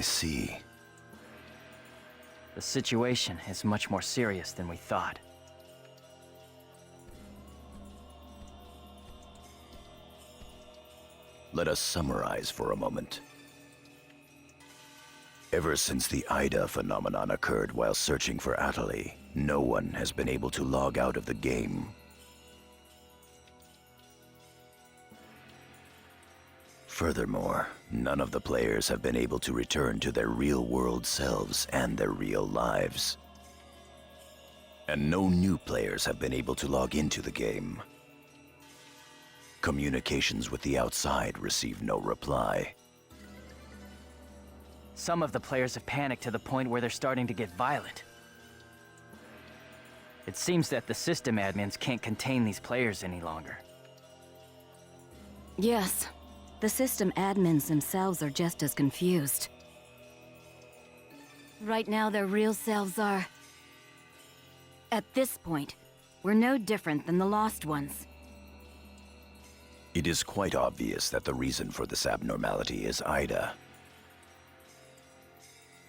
I see. The situation is much more serious than we thought. Let us summarize for a moment. Ever since the Ida phenomenon occurred while searching for Atali, no one has been able to log out of the game. Furthermore, none of the players have been able to return to their real-world selves and their real lives. And no new players have been able to log into the game. Communications with the outside receive no reply. Some of the players have panicked to the point where they're starting to get violent. It seems that the system admins can't contain these players any longer. Yes, the system admins themselves are just as confused. Right now, their real selves are... At this point, we're no different than the Lost Ones. It is quite obvious that the reason for this abnormality is Ida.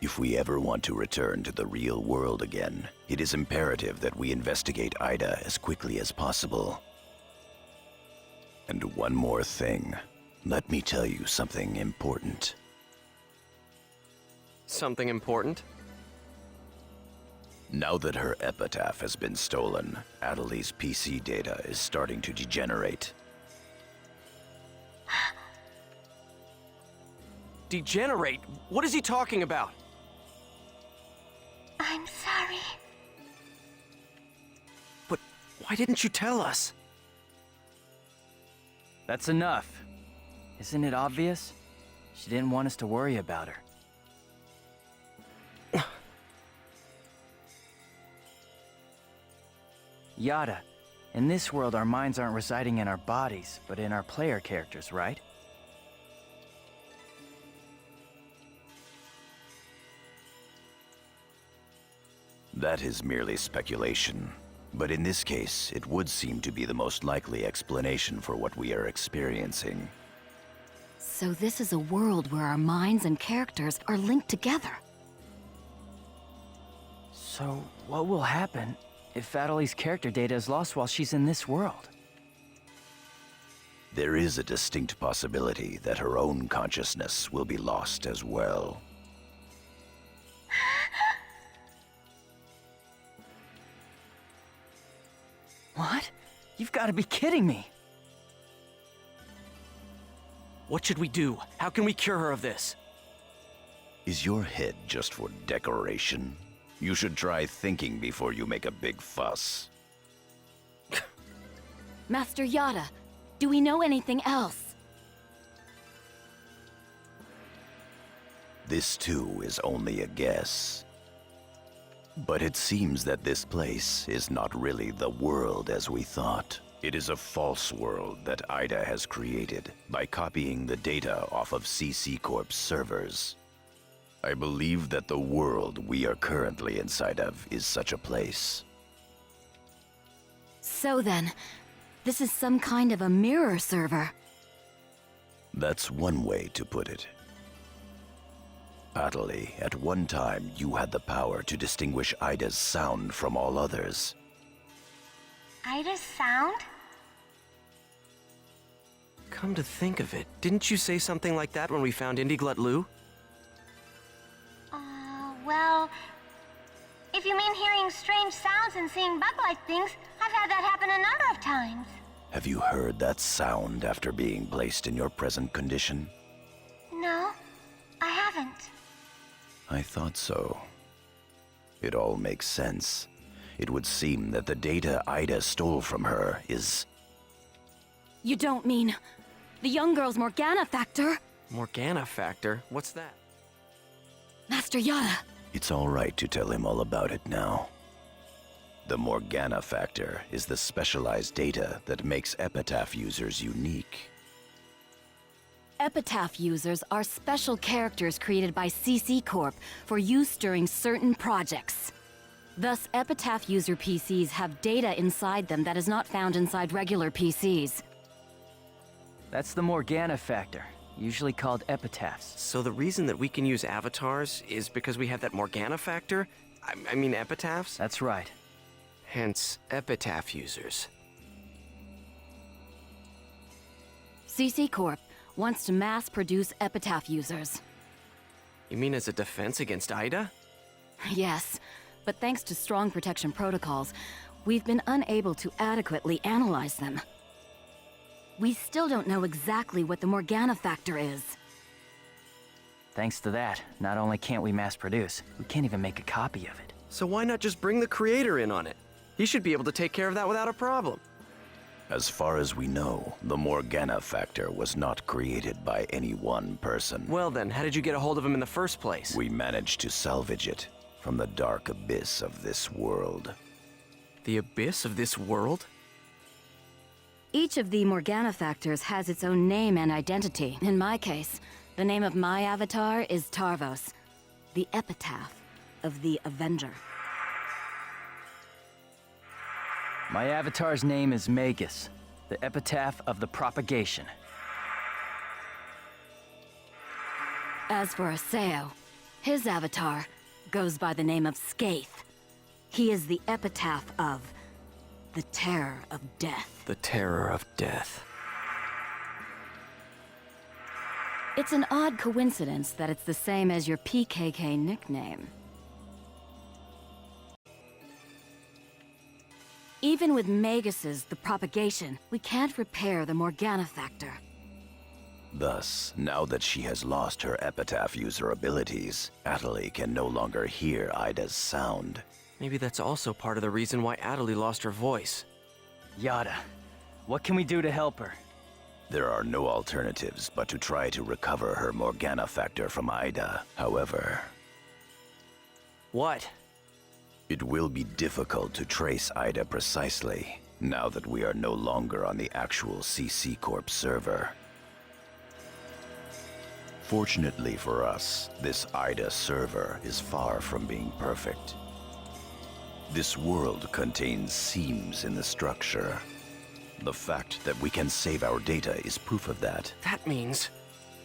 If we ever want to return to the real world again, it is imperative that we investigate Ida as quickly as possible. And one more thing. Let me tell you something important. Something important? Now that her epitaph has been stolen, Atali's PC data is starting to degenerate. Degenerate? What is he talking about? I'm sorry. But why didn't you tell us? That's enough. Isn't it obvious? She didn't want us to worry about her. Yada, in this world our minds aren't residing in our bodies, but in our player characters, right? That is merely speculation. But in this case, it would seem to be the most likely explanation for what we are experiencing. So this is a world where our minds and characters are linked together. So, what will happen if Atali's character data is lost while she's in this world? There is a distinct possibility that her own consciousness will be lost as well. What? You've got to be kidding me! What should we do? How can we cure her of this? Is your head just for decoration? You should try thinking before you make a big fuss. Master Yada, do we know anything else? This too is only a guess. But it seems that this place is not really the world as we thought. It is a false world that Ida has created by copying the data off of CC Corp's servers. I believe that the world we are currently inside of is such a place. So then, this is some kind of a mirror server. That's one way to put it. Atali, at one time you had the power to distinguish Ida's sound from all others. Ida's sound? Come to think of it, didn't you say something like that when we found Indiglut Lu? Well, if you mean hearing strange sounds and seeing bug-like things, I've had that happen a number of times. Have you heard that sound after being placed in your present condition? No, I haven't. I thought so. It all makes sense. It would seem that the data Ida stole from her is... You don't mean the young girl's Morganna factor? Morganna factor? What's that? Master Yada. It's all right to tell him all about it now. The Morganna factor is the specialized data that makes Epitaph users unique. Epitaph users are special characters created by CC Corp for use during certain projects. Thus, Epitaph user PCs have data inside them that is not found inside regular PCs. That's the Morganna factor. usually called epitaphs. So the reason that we can use avatars is because we have that Morganna factor? I mean epitaphs? That's right. Hence, epitaph users. CC Corp wants to mass-produce epitaph users. You mean as a defense against Ida? Yes, but thanks to strong protection protocols, we've been unable to adequately analyze them. We still don't know exactly what the Morganna factor is. Thanks to that, not only can't we mass produce, we can't even make a copy of it. So why not just bring the creator in on it? He should be able to take care of that without a problem. As far as we know, the Morganna factor was not created by any one person. Well then, how did you get a hold of him in the first place? We managed to salvage it from the dark abyss of this world. The abyss of this world? Each of the Morganna factors has its own name and identity. In my case, the name of my avatar is Tarvos, the epitaph of the Avenger. My avatar's name is Magus, the epitaph of the propagation. As for Aseo, his avatar goes by the name of Skaith. He is the epitaph of the terror of death. The terror of death. It's an odd coincidence that it's the same as your PKK nickname. Even with Magus's The Propagation, we can't repair the Morganna factor. Thus, now that she has lost her epitaph user abilities, Atali can no longer hear Ida's sound. Maybe that's also part of the reason why Atali lost her voice. Yada, what can we do to help her? There are no alternatives but to try to recover her Morganna factor from Ida. However, What? it will be difficult to trace Ida precisely, now that we are no longer on the actual CC Corp server. Fortunately for us, this Ida server is far from being perfect. This world contains seams in the structure. The fact that we can save our data is proof of that. That means...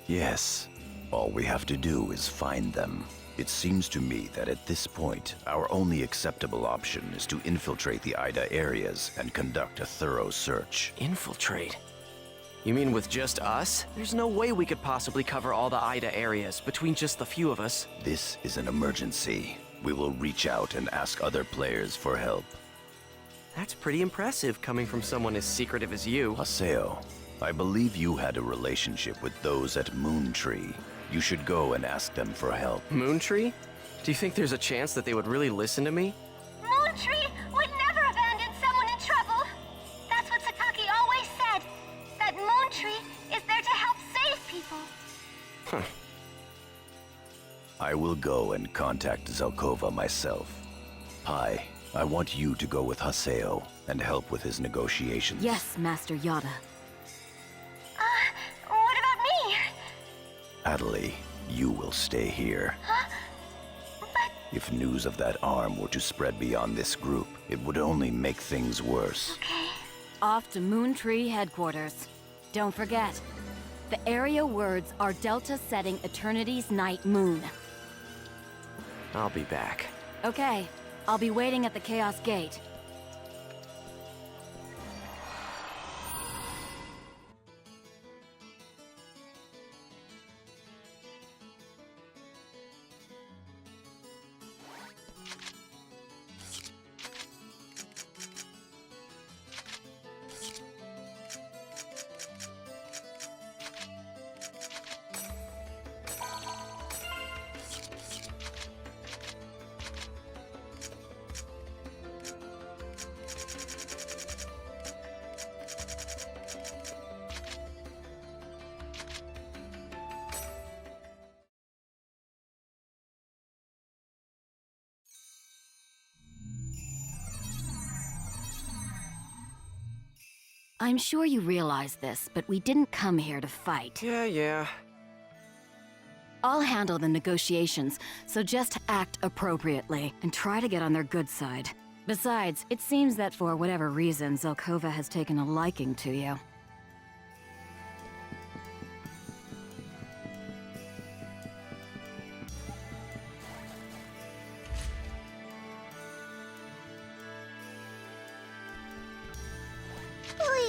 Yes, all we have to do is find them. It seems to me that at this point, our only acceptable option is to infiltrate the Ida areas and conduct a thorough search. Infiltrate? You mean with just us? There's no way we could possibly cover all the Ida areas between just the few of us. This is an emergency. We will reach out and ask other players for help. That's pretty impressive coming from someone as secretive as you. Aseo, I believe you had a relationship with those at Moontree. You should go and ask them for help. Moontree? Do you think there's a chance that they would really listen to me? Moontree would never abandon someone in trouble. That's what Sakaki always said. That Moontree is there to help save people. I will go and contact Zelkova myself. Pi, I want you to go with Haseo and help with his negotiations. Yes, Master Yada. What about me? Atali, you will stay here. But If news of that arm were to spread beyond this group, it would only make things worse. okay. Off to Moontree headquarters. Don't forget, the area words are Delta setting Eternity's night moon. I'll be back. Okay, I'll be waiting at the Chaos Gate. I'm sure you realize this, but we didn't come here to fight. Yeah. I'll handle the negotiations, so just act appropriately and try to get on their good side. Besides, it seems that for whatever reason, Zelkova has taken a liking to you. Ooh.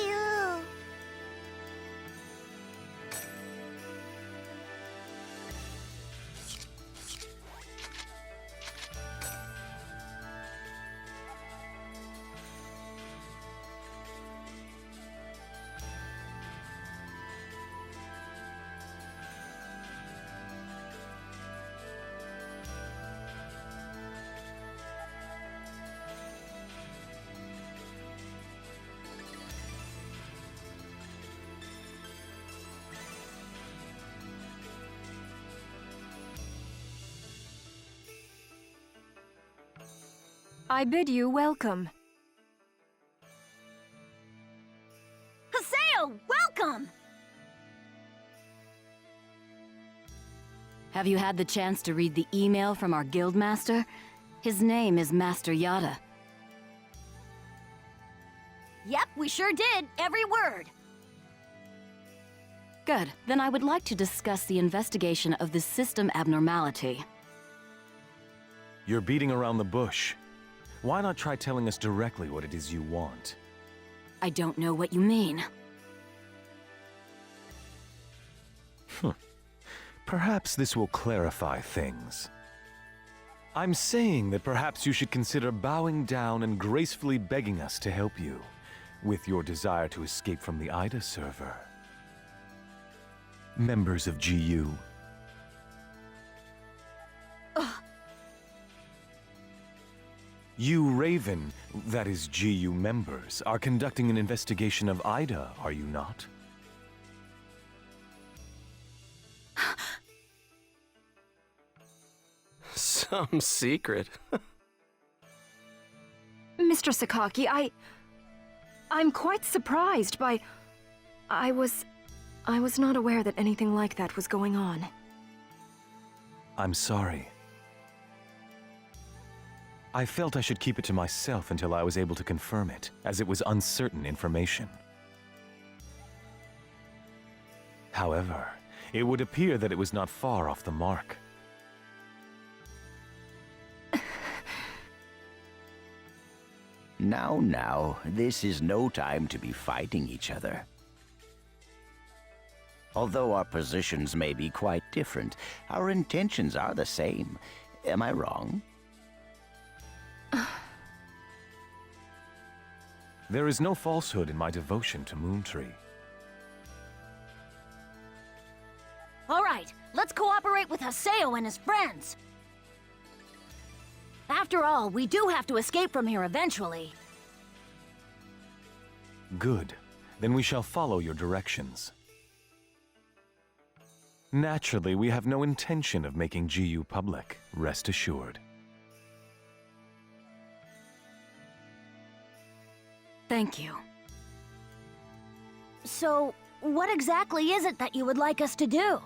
I bid you welcome. Haseo, welcome! Have you had the chance to read the email from our guildmaster? His name is Master Yada. Yep, we sure did. Every word. Good. Then I would like to discuss the investigation of this system abnormality. You're beating around the bush. Why not try telling us directly what it is you want? I don't know what you mean. Perhaps this will clarify things. I'm saying that perhaps you should consider bowing down and gracefully begging us to help you with your desire to escape from the Ida server. Members of GU. You Raven, that is GU members, are conducting an investigation of Ida, are you not? Some secret. Mr. Sakaki, I'm quite surprised by... I was not aware that anything like that was going on. I'm sorry. I felt I should keep it to myself until I was able to confirm it, as it was uncertain information. However, it would appear that it was not far off the mark. Now, this is no time to be fighting each other. Although our positions may be quite different, our intentions are the same. Am I wrong? There is no falsehood in my devotion to Moontree. All right, let's cooperate with Haseo and his friends. After all, we do have to escape from here eventually. Good. Then we shall follow your directions. Naturally, we have no intention of making GU public, rest assured. Thank you. So, what exactly is it that you would like us to do?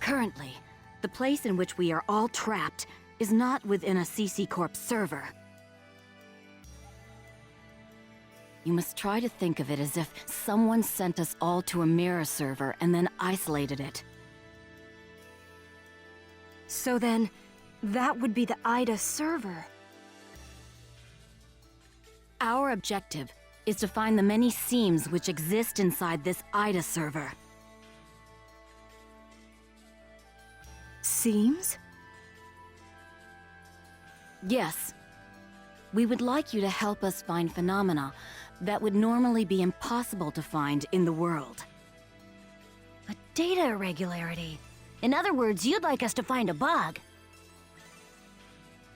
Currently, the place in which we are all trapped is not within a CC Corp server. You must try to think of it as if someone sent us all to a mirror server and then isolated it. So then, that would be the Ida server. Our objective is to find the many seams which exist inside this Ida server. Seems? Yes. We would like you to help us find phenomena that would normally be impossible to find in the world. A data irregularity. In other words, you'd like us to find a bug.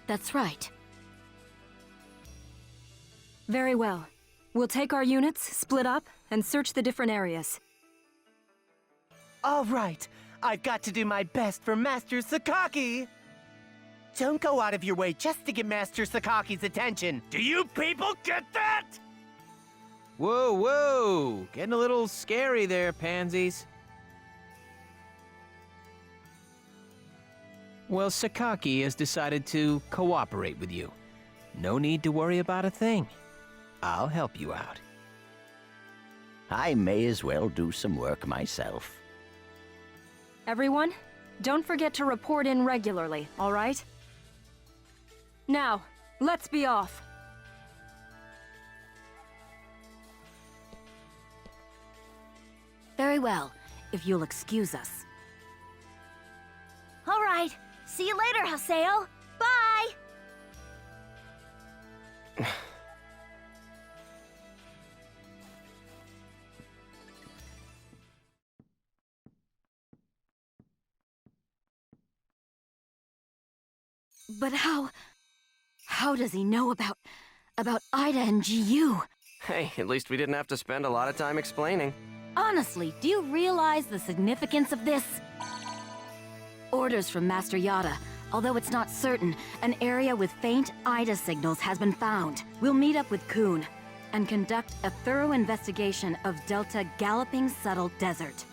That's right. Very well. We'll take our units, split up, and search the different areas. All right, I've got to do my best for Master Sakaki. Don't go out of your way just to get Master Sakaki's attention. Do you people get that? Whoa, whoa! Getting a little scary there, pansies. Well, Sakaki has decided to cooperate with you. No need to worry about a thing. I'll help you out. I may as well do some work myself. Everyone, don't forget to report in regularly, all right? Now, let's be off. Very well, if you'll excuse us. All right. See you later, Haseo. Bye! But how does he know about Ida and GU? Hey, at least we didn't have to spend a lot of time explaining. Honestly, do you realize the significance of this? Orders from Master Yada. Although it's not certain, an area with faint Ida signals has been found. We'll meet up with Kuhn and conduct a thorough investigation of Delta Galloping Subtle Desert.